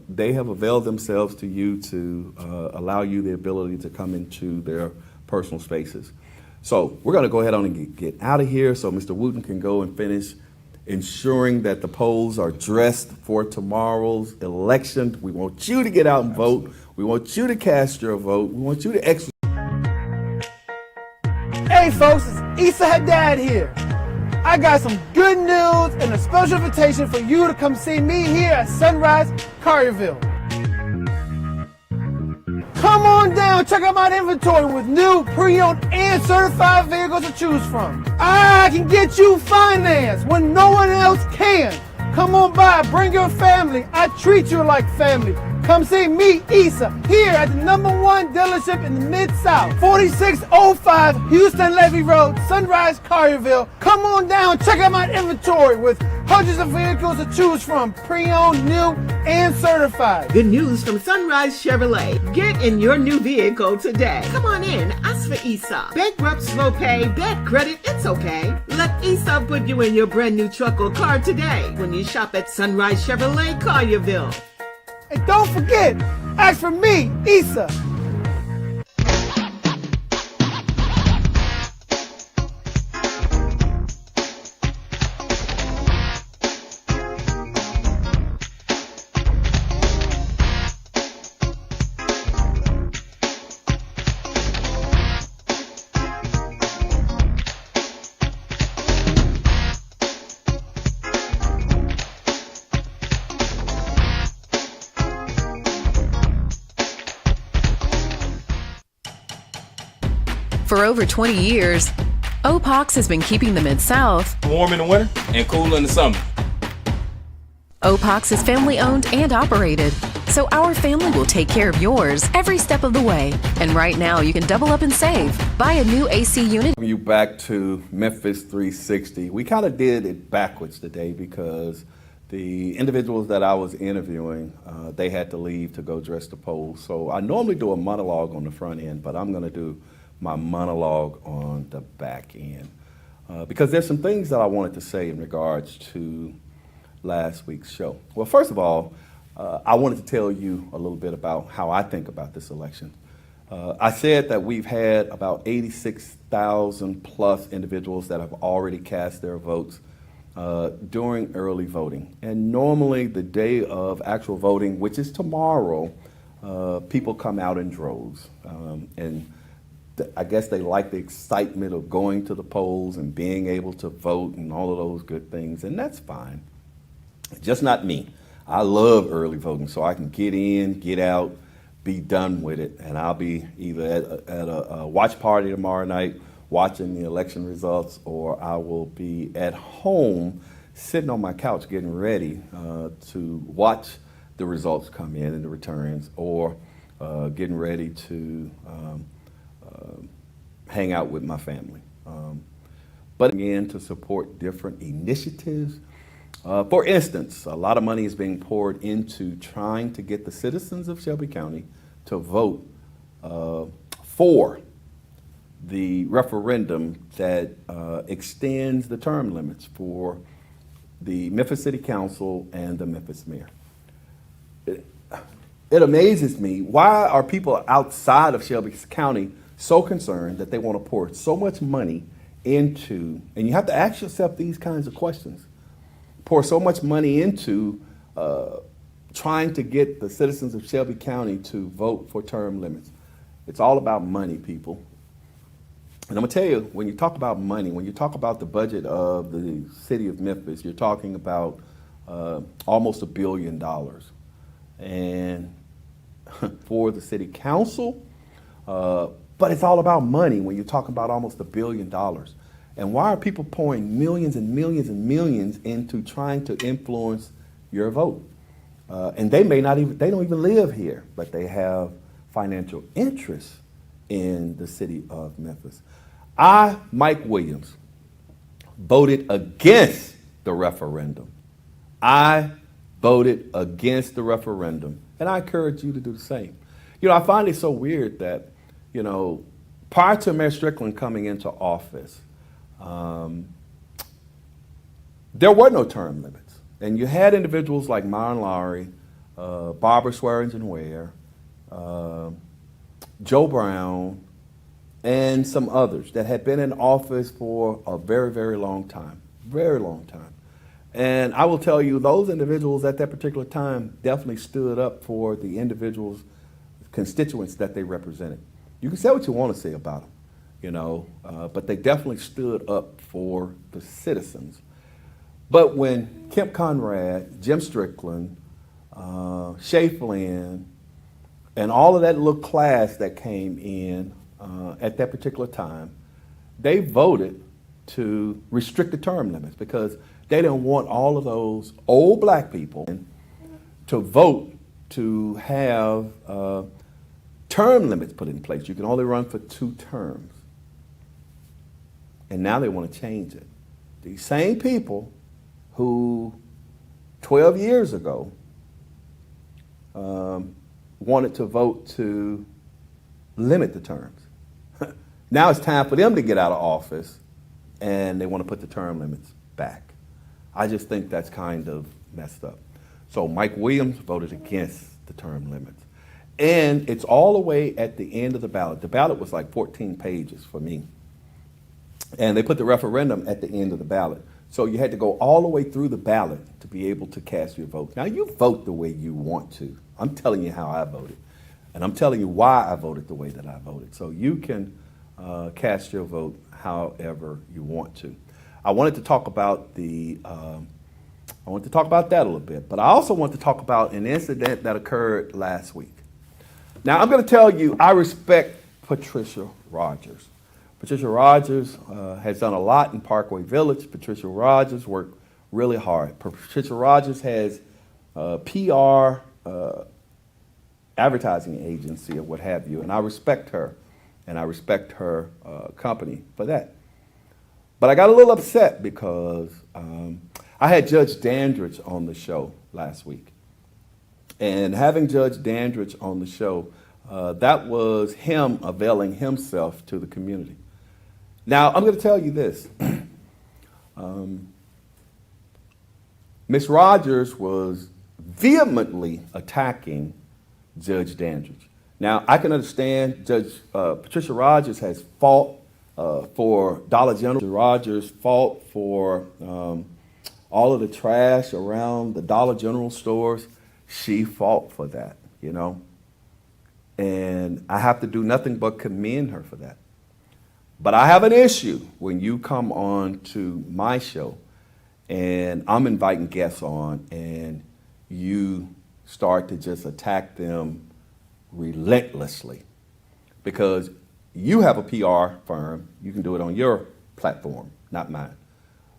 S3: they have availed themselves to you to allow you the ability to come into their personal spaces. So we're going to go ahead on and get out of here so Mr. Wooten can go and finish ensuring that the polls are dressed for tomorrow's election. We want you to get out and vote. We want you to cast your vote. We want you to exercise.
S8: Hey folks, it's Issa Haddad here. I got some good news and a special invitation for you to come see me here at Sunrise Collierville. Come on down, check out my inventory with new, pre-owned, and certified vehicles to choose from. I can get you finance when no one else can. Come on by, bring your family. I treat you like family. Come see me, Issa, here at the #1 dealership in the Mid-South, 4605 Houston Levy Road, Sunrise Collierville. Come on down, check out my inventory with hundreds of vehicles to choose from, pre-owned, new, and certified.
S1: Good news from Sunrise Chevrolet. Get in your new vehicle today. Come on in, ask for Issa. Bankrupt, slow pay, bad credit, it's okay. Let Issa put you in your brand new truck or car today when you shop at Sunrise Chevrolet Collierville.
S8: And don't forget, ask for me, Issa.
S9: For over 20 years, OPOX has been keeping the Mid-South
S4: Warm in the winter and cool in the summer.
S9: OPOX is family owned and operated, so our family will take care of yours every step of the way. And right now, you can double up and save. Buy a new AC unit.
S3: You back to Memphis 360. We kind of did it backwards today because the individuals that I was interviewing, they had to leave to go dress the polls. So I normally do a monologue on the front end, but I'm going to do my monologue on the back end because there's some things that I wanted to say in regards to last week's show. Well, first of all, I wanted to tell you a little bit about how I think about this election. I said that we've had about 86,000 plus individuals that have already cast their votes during early voting. And normally the day of actual voting, which is tomorrow, people come out in droves. And I guess they like the excitement of going to the polls and being able to vote and all of those good things, and that's fine. Just not me. I love early voting, so I can get in, get out, be done with it, and I'll be either at a watch party tomorrow night watching the election results, or I will be at home sitting on my couch getting ready to watch the results come in and the returns, or getting ready to hang out with my family. But again, to support different initiatives. For instance, a lot of money is being poured into trying to get the citizens of Shelby County to vote for the referendum that extends the term limits for the Memphis City Council and the Memphis Mayor. It amazes me, why are people outside of Shelby County so concerned that they want to pour so much money into, and you have to ask yourself these kinds of questions, pour so much money into trying to get the citizens of Shelby County to vote for term limits. It's all about money, people. And I'm gonna tell you, when you talk about money, when you talk about the budget of the city of Memphis, you're talking about almost $1 billion. And for the city council, but it's all about money when you're talking about almost $1 billion. And why are people pouring millions and millions and millions into trying to influence your vote? And they don't even live here, but they have financial interest in the city of Memphis. I, Mike Williams, voted against the referendum. I voted against the referendum, and I encourage you to do the same. You know, I find it so weird that, you know, prior to Mayor Strickland coming into office, there were no term limits. And you had individuals like Myron Lowry, Barbara Swearingen-Ware, Joe Brown, and some others that had been in office for a very, very long time. And I will tell you, those individuals at that particular time definitely stood up for the individuals, constituents that they represented. You can say what you want to say about them, you know, but they definitely stood up for the citizens. But when Kemp Conrad, Jim Strickland, Shay Flynn, and all of that little class that came in at that particular time, they voted to restrict the term limits because they didn't want all of those old black people to vote to have term limits put in place. You can only run for 2 terms. And now they want to change it. These same people who 12 years ago wanted to vote to limit the terms. Now it's time for them to get out of office, and they want to put the term limits back. I just think that's kind of messed up. So Mike Williams voted against the term limits. And it's all the way at the end of the ballot. The ballot was like 14 pages for me. And they put the referendum at the end of the ballot. So you had to go all the way through the ballot to be able to cast your vote. Now you vote the way you want to. I'm telling you how I voted. And I'm telling you why I voted the way that I voted. So you can cast your vote however you want to. I wanted to talk about that a little bit, but I also want to talk about an incident that occurred last week. Now I'm going to tell you, I respect Patricia Rogers. Patricia Rogers has done a lot in Parkway Village. Patricia Rogers worked really hard. Patricia Rogers has PR, advertising agency or what have you, and I respect her, and I respect her company for that. But I got a little upset because I had Judge Dandridge on the show last week. And having Judge Dandridge on the show, that was him availing himself to the community. Now, I'm going to tell you this. Ms. Rogers was vehemently attacking Judge Dandridge. Now, I can understand Judge Patricia Rogers has fought for Dollar General. Rogers fought for all of the trash around the Dollar General stores. She fought for that, you know. And I have to do nothing but commend her for that. But I have an issue when you come on to my show and I'm inviting guests on and you start to just attack them relentlessly. Because you have a PR firm, you can do it on your platform, not mine.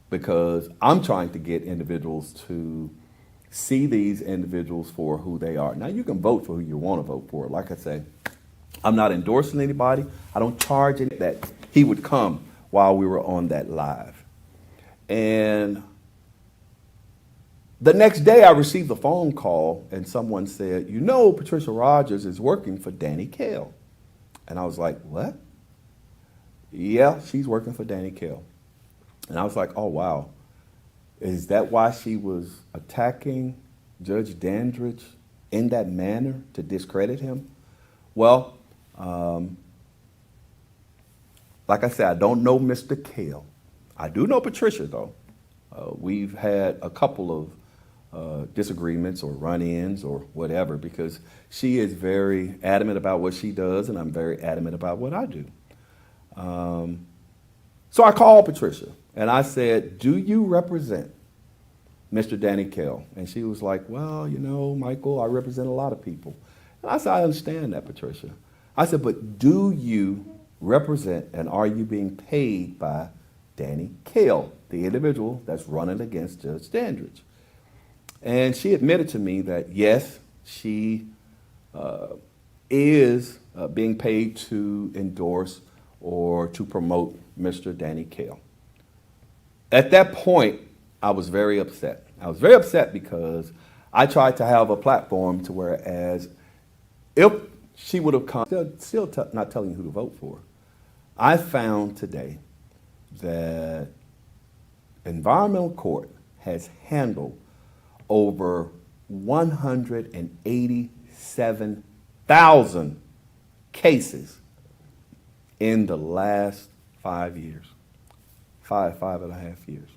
S3: Because I'm trying to get individuals to see these individuals for who they are. Now, you can vote for who you want to vote for. Like I say, I'm not endorsing anybody. I don't charge any that he would come while we were on that live. And the next day I received a phone call and someone said, you know, Patricia Rogers is working for Danny Kell. And I was like, what? Yeah, she's working for Danny Kell. And I was like, oh, wow. Is that why she was attacking Judge Dandridge in that manner to discredit him? Well, like I said, I don't know Mr. Kale. I do know Patricia, though. We've had a couple of disagreements or run-ins or whatever because she is very adamant about what she does and I'm very adamant about what I do. So I called Patricia and I said, do you represent Mr. Danny Kell? And she was like, well, you know, Michael, I represent a lot of people. And I said, I understand that, Patricia. I said, but do you represent and are you being paid by Danny Kell, the individual that's running against Judge Dandridge? And she admitted to me that, yes, she is being paid to endorse or to promote Mr. Danny Kell. At that point, I was very upset. I was very upset because I tried to have a platform to whereas if she would have come, still not telling you who to vote for. I found today that environmental court has handled over 187,000 cases in the last 5 years, five and a half years.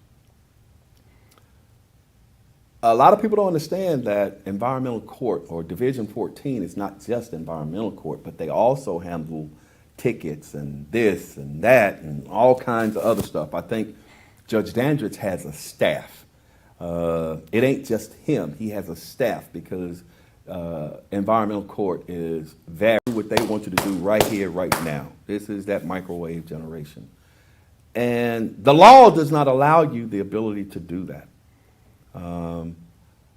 S3: A lot of people don't understand that environmental court or Division 14 is not just environmental court, but they also handle tickets and this and that and all kinds of other stuff. I think Judge Dandridge has a staff. It ain't just him. He has a staff because environmental court is very what they want you to do right here, right now. This is that microwave generation. And the law does not allow you the ability to do that.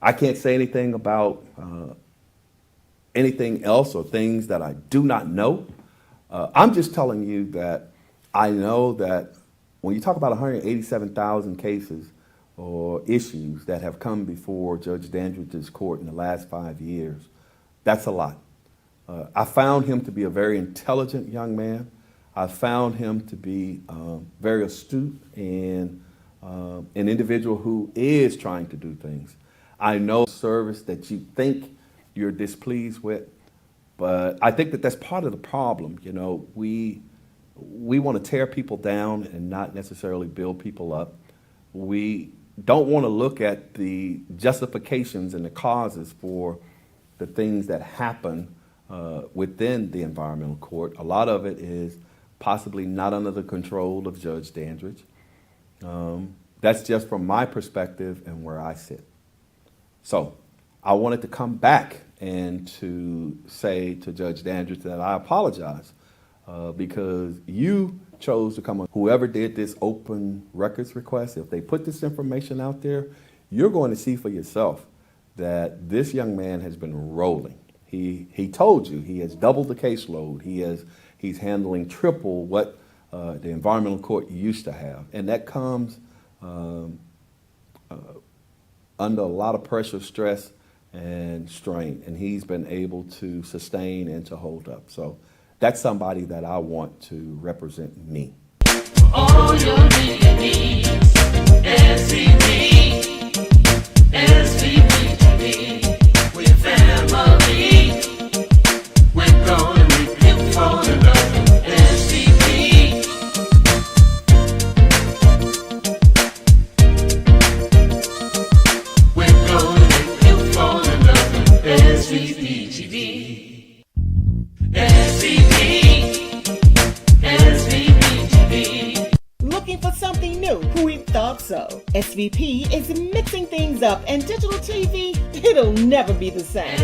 S3: I can't say anything about anything else or things that I do not know. I'm just telling you that I know that when you talk about 187,000 cases or issues that have come before Judge Dandridge's court in the last 5 years, that's a lot. I found him to be a very intelligent young man. I found him to be very astute and an individual who is trying to do things. I know service that you think you're displeased with, but I think that that's part of the problem. You know, we want to tear people down and not necessarily build people up. We don't want to look at the justifications and the causes for the things that happen within the environmental court. A lot of it is possibly not under the control of Judge Dandridge. That's just from my perspective and where I sit. So I wanted to come back and to say to Judge Dandridge that I apologize because you chose to come on. Whoever did this open records request, if they put this information out there, you're going to see for yourself that this young man has been rolling. He told you he has doubled the caseload. He's handling triple what the environmental court used to have, and that comes under a lot of pressure, stress, and strain, and he's been able to sustain and to hold up. So that's somebody that I want to represent me.
S2: All your needs, SVP, we're family. We're gonna make you fall in love with SVP. We're gonna make you fall in love with SVP.
S1: Looking for something new? We thought so. SVP is mixing things up, and digital TV, it'll never be the same.